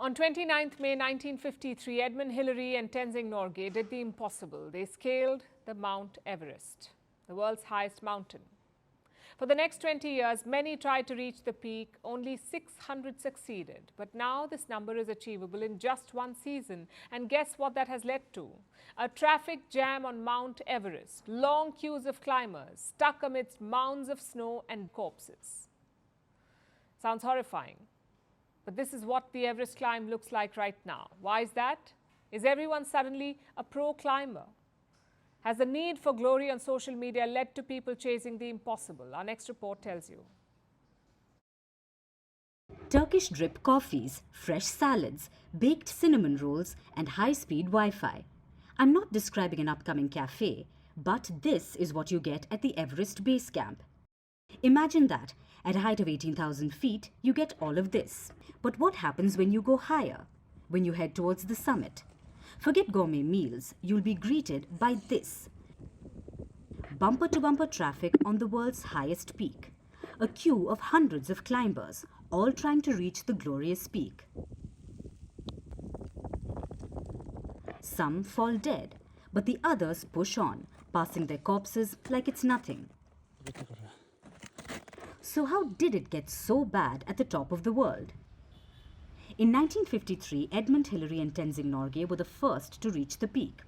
On 29th May 1953, Edmund Hillary and Tenzing Norgay did the impossible. They scaled the Mount Everest, the world's highest mountain. For the next 20 years, many tried to reach the peak. Only 600 succeeded. But now this number is achievable in just one season. And guess what that has led to? A traffic jam on Mount Everest, long queues of climbers stuck amidst mounds of snow and corpses. Sounds horrifying. But this is what the Everest climb looks like right now. Why is that? Is everyone suddenly a pro climber? Has the need for glory on social media led to people chasing the impossible? Our next report tells you. Turkish drip coffees, fresh salads, baked cinnamon rolls and high-speed Wi-Fi. I'm not describing an upcoming cafe, but this is what you get at the Everest base camp. Imagine that. At a height of 18,000 feet, you get all of this. But what happens when you go higher? When you head towards the summit? Forget gourmet meals, you'll be greeted by this. Bumper-to-bumper traffic on the world's highest peak. A queue of hundreds of climbers, all trying to reach the glorious peak. Some fall dead, but the others push on, passing their corpses like it's nothing. So how did it get so bad at the top of the world? In 1953, Edmund Hillary and Tenzing Norgay were the first to reach the peak.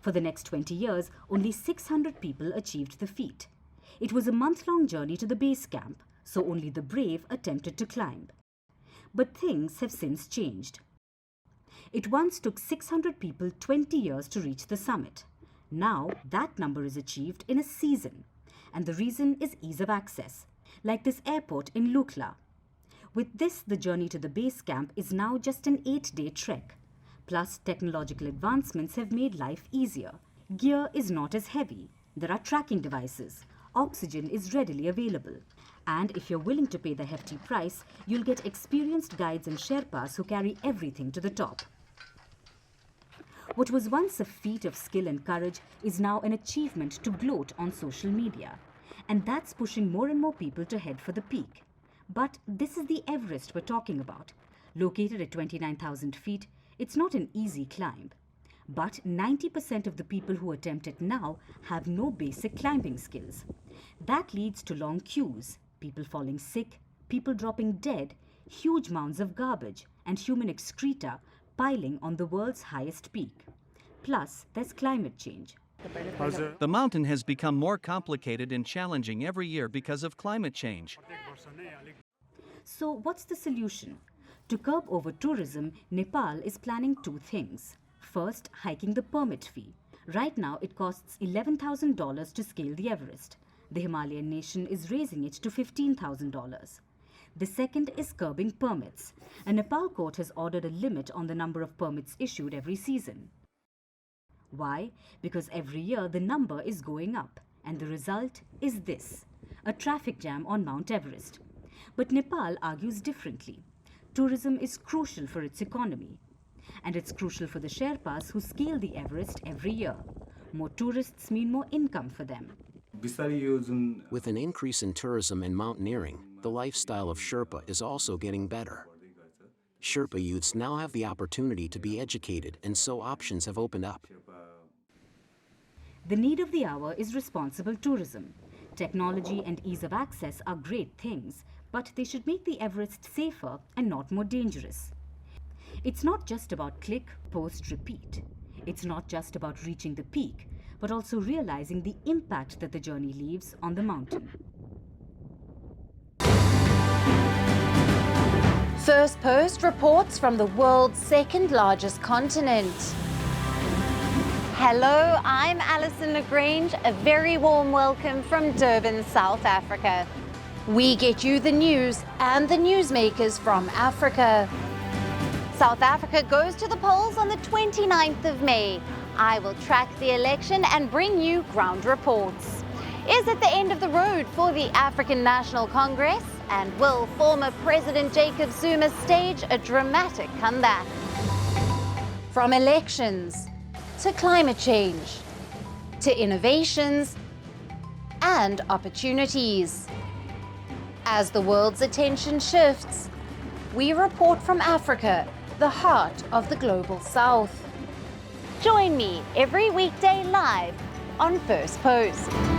For the next 20 years, only 600 people achieved the feat. It was a month-long journey to the base camp, so only the brave attempted to climb. But things have since changed. It once took 600 people 20 years to reach the summit. Now, that number is achieved in a season. And the reason is ease of access, like this airport in Lukla. With this, the journey to the base camp is now just an 8-day trek. Plus, technological advancements have made life easier. Gear is not as heavy. There are tracking devices. Oxygen is readily available. And if you're willing to pay the hefty price, you'll get experienced guides and Sherpas who carry everything to the top. What was once a feat of skill and courage is now an achievement to gloat on social media. And that's pushing more and more people to head for the peak. But this is the Everest we're talking about. Located at 29,000 feet, it's not an easy climb. But 90% of the people who attempt it now have no basic climbing skills. That leads to long queues, people falling sick, people dropping dead, huge mounds of garbage and human excreta piling on the world's highest peak. Plus, there's climate change. The mountain has become more complicated and challenging every year because of climate change. So what's the solution? To curb over-tourism, Nepal is planning two things. First, hiking the permit fee. Right now, it costs $11,000 to scale the Everest. The Himalayan nation is raising it to $15,000. The second is curbing permits. A Nepal court has ordered a limit on the number of permits issued every season. Why? Because every year the number is going up, and the result is this: a traffic jam on Mount Everest. But Nepal argues differently. Tourism is crucial for its economy. And it's crucial for the Sherpas who scale the Everest every year. More tourists mean more income for them. With an increase in tourism and mountaineering, the lifestyle of Sherpa is also getting better. Sherpa youths now have the opportunity to be educated, and so options have opened up. The need of the hour is responsible tourism. Technology and ease of access are great things, but they should make the Everest safer and not more dangerous. It's not just about click, post, repeat. It's not just about reaching the peak, but also realizing the impact that the journey leaves on the mountain. Firstpost reports from the world's second largest continent. Hello, I'm Alison Lagrange. A very warm welcome from Durban, South Africa. We get you the news and the newsmakers from Africa. South Africa goes to the polls on the 29th of May. I will track the election and bring you ground reports. Is it the end of the road for the African National Congress? And will former President Jacob Zuma stage a dramatic comeback? From elections to climate change to innovations and opportunities. As the world's attention shifts, we report from Africa the heart of the Global South. Join me every weekday live on Firstpost.